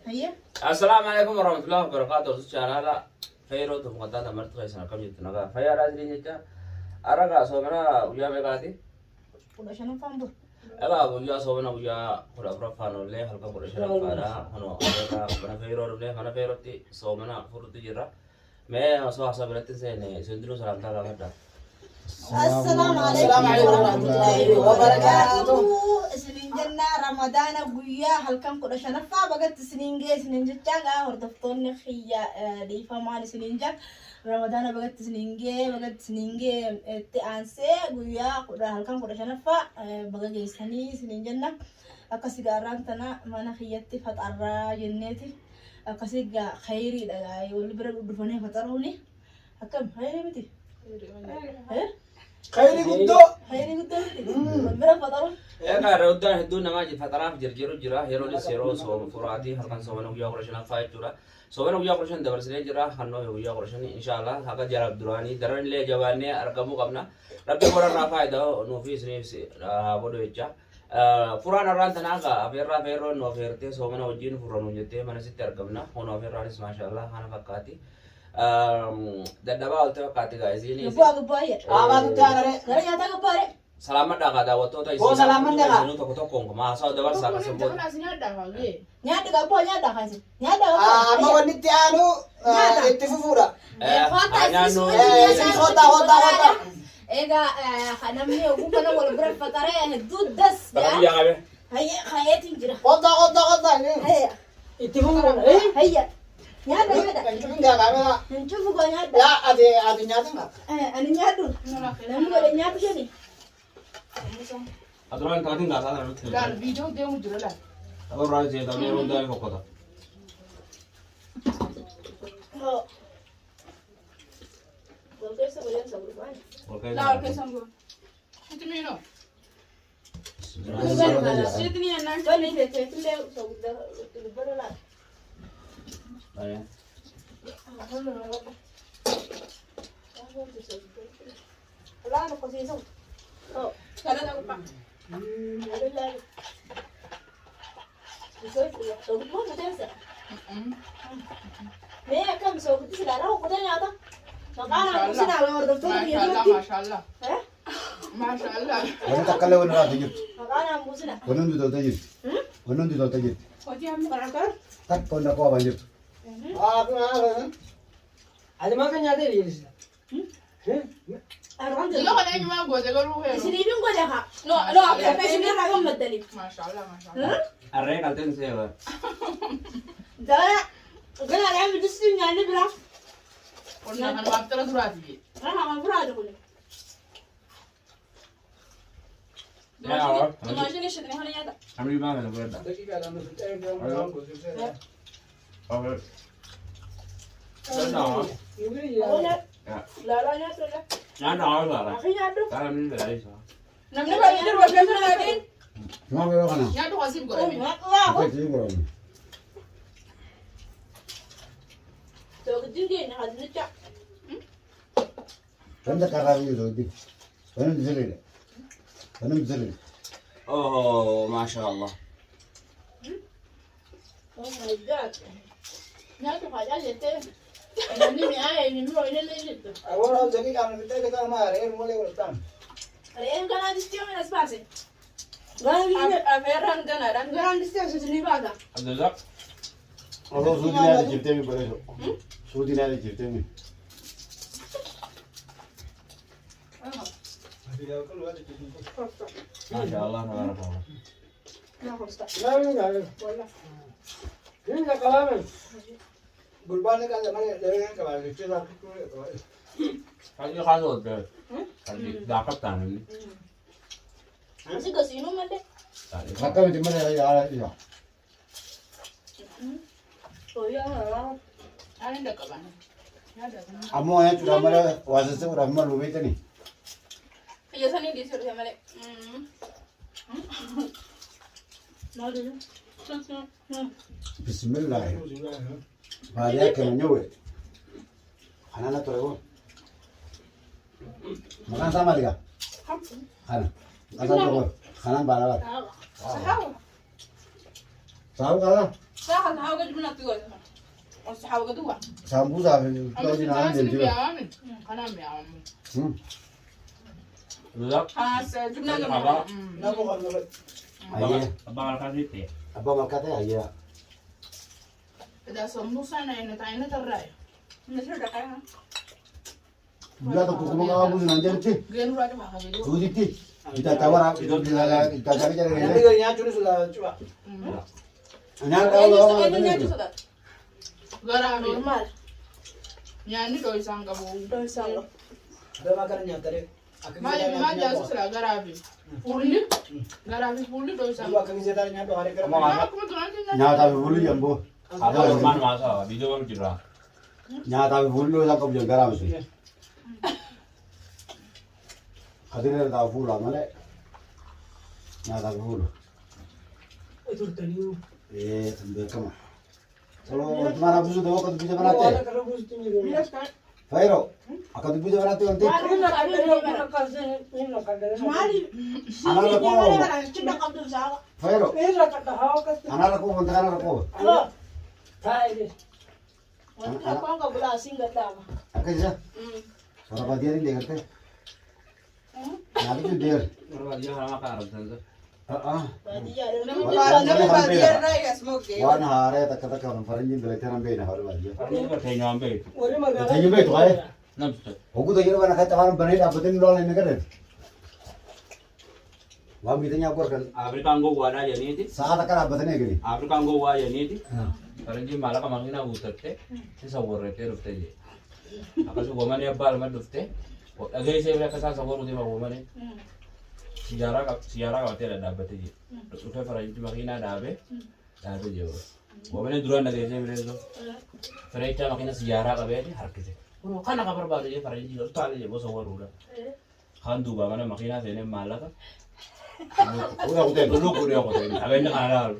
هي السلام عليكم ورحمة الله وبركاته. سجانا خيرو تمقطع مرت خيسنا كم جتنا فيا راجلين جتا أراك سومنا ويا مكاتي ولا شنو فهمت ألا ويا سومنا ويا كل أفراد فانو ليه هلكا كل شيء فانا هنو أراك بنا خيرو ليه بنا خيرو تي سومنا فرط جرا ما سوا سبرت سنة سندرو سلام تلا كذا السلام عليكم ورحمة الله وبركاته. سنين جنة رمضان ويا هلكم كل شيء نفع بقت سنين جاي سنين جتاعا وردفتون خيا دي فمان سنين جا رمضان بقت سنين جاي تأنسى ويا كل هلكم كل شيء نفع بقى جاي سنين جنة أكسيجاران تنا mana خياتي فترة جنتي أكسيجا خيري ده يقول برا بدفني فترة هوني أكم خيري بتي خيري قدو برا فترة يا كار رودان هدونا ما جي فترة جرجرو جرا هيرو لسيرو سو فراتي هلكان سومنا ويا قرشنا فايت جرا سومنا ويا قرشنا دبر سنين جرا خنو ويا قرشنا إن شاء الله هكذا جرب دراني درن لي جواني أرقمو قبنا ربي قرر رافايدا نوفي سنين بدو يجا فران الران تناقا أفيرا فيرو نوفيرتي سومنا وجين فرانو جتة من سيت أرقمنا هون أفيرانيس ما شاء الله أنا فكاتي dadaba ulta kati guys ini Abang cara selamat dah kada waktu itu Oh, selamat dah. Ini toko toko koma asal dapat saka sebut nyada ga po nyada kasi nyada ga Ama wanit anu itu fufura hanya nu Hota ega hanamni ugu kana wal bra fatare hedud das tapi yang apa هيا خياتي جرا Hota هيا itu fufura هيا nyada itu enggak kamera nchufu go nyada ya ada nyata enggak ani nyadu namu go nyadu jadi aturan tadi nggak salah nanti Dan video dia mau jual lah. aku rasa sih tapi udah yang kota oh boleh sebulan sebulan oke Lah, oke sambung. Itu mino. Situ ni anak. boleh deh cekle sebulan sebulan lah Ayo. lah no kosiso oh Kada aku pak. ada lagi so mo na desa me kam so kuti sila ra ko tanya ta makana sina wa ordo to ni Masya Allah. eh Masya Allah. Wani takkalle wani ra tajid. makana musina Wannan du tajid. Wannan du tajid. Kau dia barakar Tak ko na ko banjir. aku ada makan nyata di sini arwan Lo kan yang cuma gua jaga lu ya. sini bin ko jaha no apa sini ra gam madali Masya Allah, Masya Allah. Arre kalten saya dara gana ya mi dusin nyani bra Pernah kan waktu terus berarti. ra ha bra da ko ya Imagine sih ni hanya ada. kami mana berada dakika dalam saya oke ona ya la la nya to la nyanda awal lah akhinya do kalian ini dari sana Namanya kau ini dua belas lagi. Cuma bero kana. Ya tu kasih gua oh ni. wa Ko ti ko. to gidinge na hadin cha Wanda kara yu do di. Wannan zire. Wannan zire. oh masya Allah oh my god nya to haja lete ani mi ay ni mo ine le lete awal jadi kamu kita mari mulai urutan are en kana distio me spase gani Aferan kan ada. gani distio se ni bada Abdullah Alo sudi na di jirte mi bare so. Sudi na di jirte mi. masya Allah tabarakallah na hosta lalu enggak wala ini enggak kalah Gulban kan zaman dari kalah itu lah kali kasut deh kali dapat tangan ini asi gasino mate tadi Maka mi mana ya ya. oh ya Ada ndak kapan? Ada kan. Amo ya cura mara wasase ura ma lu bete ni. Iya sana di suruh sama lek. na do Bismillah. Bari yake mwenyewe. Anana tolewa. Makan sama dia. Ana. Makan tolewa. Kanan bala bala. Sahaw. Sabu kala. Saan hawga jumna tuwa. O sa hawga duwa. Sambu sabi kau di naan dem juga. Kana mi am. Ludak. Sa jumna ga Apa? Nako kan naman. Ayah. Abang alkan itu. Apa makatnya ayah. Da sambusa na ina ta ina tarai. Nasir da kaya. Bila tu kuku mga kamu nanti nanti. Genu ra ma hawe do. Tu di. Kita tawar kita cari cari Nanti ni. ganyan curi sudah coba. Anyar kalau Ina nya orang tu sada. Gara Normal. Nyani do isang ga bo. Doon sa lo. Ada makan niya tadi. Ma ja su sala gara bi. Pulli. Gara bi pulli do isang. Dua kali saya tadi nyatu hari kerja. Ma kuma tu nanti nya. nyata bulu jambu. Apa man masa? Video baru cerah. Nyata bulu tak kau jangan garam sih. Hadirnya tahu bulu mana? Nyata bulu. Itu tadi. Sambil kamu. Kalau mana busu tu kau bisa mana teh? Kalau bus ini. Fairo, aku tu bisa mana teh nanti? Mali. Anak aku. Cinta kamu tuh sa. Fairo, anak aku untuk anak aku. Halo. Ako ang kabulasing gata. Apa sih? Orang apa dia ni dia kata? Nabi tu dia. Orang dia orang makan Arab tu. Badi ya. Namu ba dia rai ga smoke. Wan hari tak kata orang Faranjin tu lepas nampak nak hari dia. Ini bertanya nyampe. Tanya baik tu ay. Nampak. Aku tu kira mana kata orang benar apa tu lola ni kan? Wah mitanya aku kan. Afrika anggo gua ada jadi itu. Saat akan apa tu ni kini? Afrika anggo gua jadi itu. Karena dia malah kemangina utate. Sisa worete rufte je. Apa sih gua mana ya bal mana rufte? Agai saya mereka sah sabor udah mau mana? Sejarah kau tiada dapat je. Udah Faranjin makina dapat je. Gua mana duran agai saya mereka. Faranjin makina sejarah kau betul harus je. Kan nak kabar baru je Faranjin itu tali je bos sabor udah. Kan dua mana makina saya ni malah kan. Udah aku tengok. Dulu kuliah aku tadi. Apa yang ada?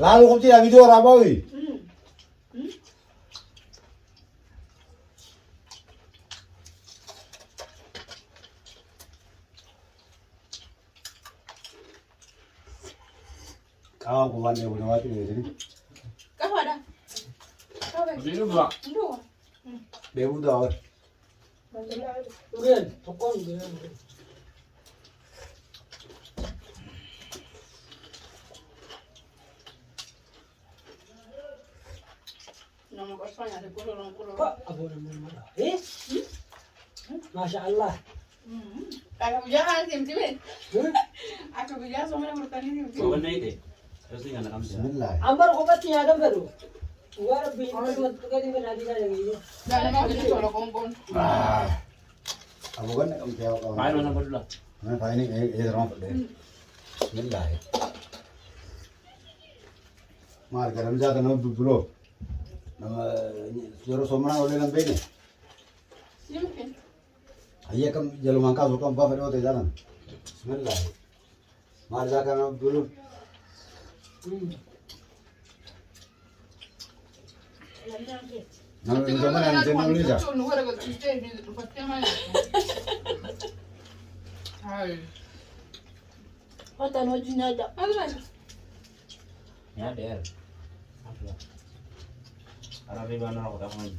Lalu kau tidak video apa wi? Kau bukan yang punya waktu ni. Ka wada. Ka ba. Ini juga. Ndo. Dia udah. Ugen, tokong dia. Nama ko sonya de kulo kulo. Pak, abu naman mana? Masya Allah. Aku bijahan tim-tim. Aku bijahan sama bertani tim-tim. Kau mana itu? Terus ni anak kami. Bismillah. Ambar ko pati ada baru. War bin mat kadi menadi na lagi. Dan mau jadi solo kompon. Aku kan kamu tahu kau. Main mana berdua? Mana kau ini orang pada. Bismillah. Mar garam jatuh nama dulu. Nama suara somana oleh lambe ni. Yumkin. Ayah kam jalan mangkal suka apa pada waktu jalan. Bismillah. Mar jatuh nama dulu. Nama zaman yang jenuh ni jah. Hai. Kota no junada. Ya der. Arah di mana aku tak main.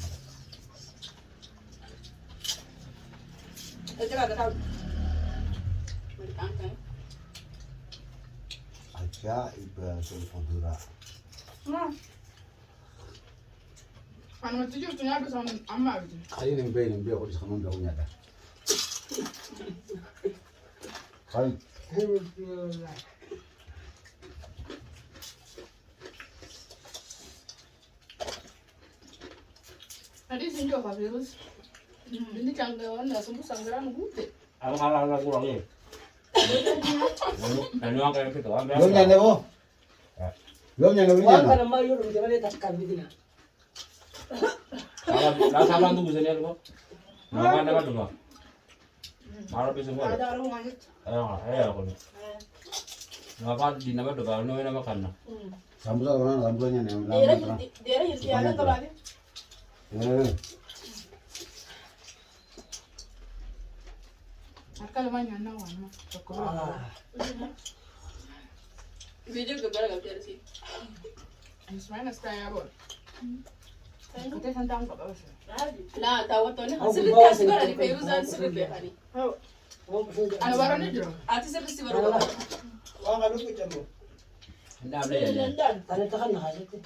Itu ada tahu. Berkangkang. Ajaib sulfudura. Anu tujuh punya ada sama amma gitu. Kali ni beli aku disana dah punya dah. Kali. Tadi sini apa virus? Ini canggawan dah sembuh sanggaran gute. Aku kalah kurang ni. Anu ang kayak gitu. Belum nyanda bo. Belum nyanda belum War nyanda. kana mayu rum jabale takkan bidina. Salah salah tu bisa ni aku. Nama nama tu. Marah pisau gua. Ada orang manit. Aku ni. Nama di nama tu kalau nama makan. Sambil orang sambulnya ni. Dia hirsi ada kalau ada. Akal banyak nawan mah. Video gabara gabara sih. Ismail nasta ya bor. Kita santang kok bos. Lah tahu tuh nih hasil itu hasil dari Fairuzan sirri behani. Anu baru nih dong. Ati sirri si baru. Wah nggak lupa jambu. Ndak boleh ya. Tadi tekan nggak ada tuh.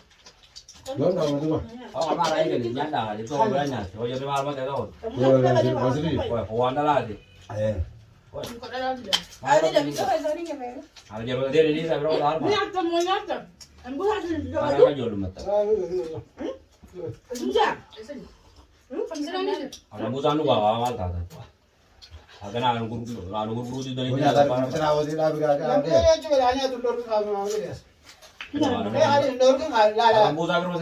Lo nggak mau tuh. Oh, marah ini kan nyanda aja tuh banyak. Oh, jadi malam ada tuh. Yo lagi masih. Oh, kawan dah lagi. Eh. Kok ada lagi dah. Ada dah bisa kayak tadi nggak Fer? Ada jadi dia di sana berapa tahun? Ini apa mau nyata? Ambo hasil juga. Ada kan jual mata. Sudah. Ada musan juga awal tadi. Ada na guru di dari Punya tapi kita awal di labi kan. Yang dia coba hanya tuh lor kamu mau dia. Ada Dia ada lor kan nggak lah. musan berapa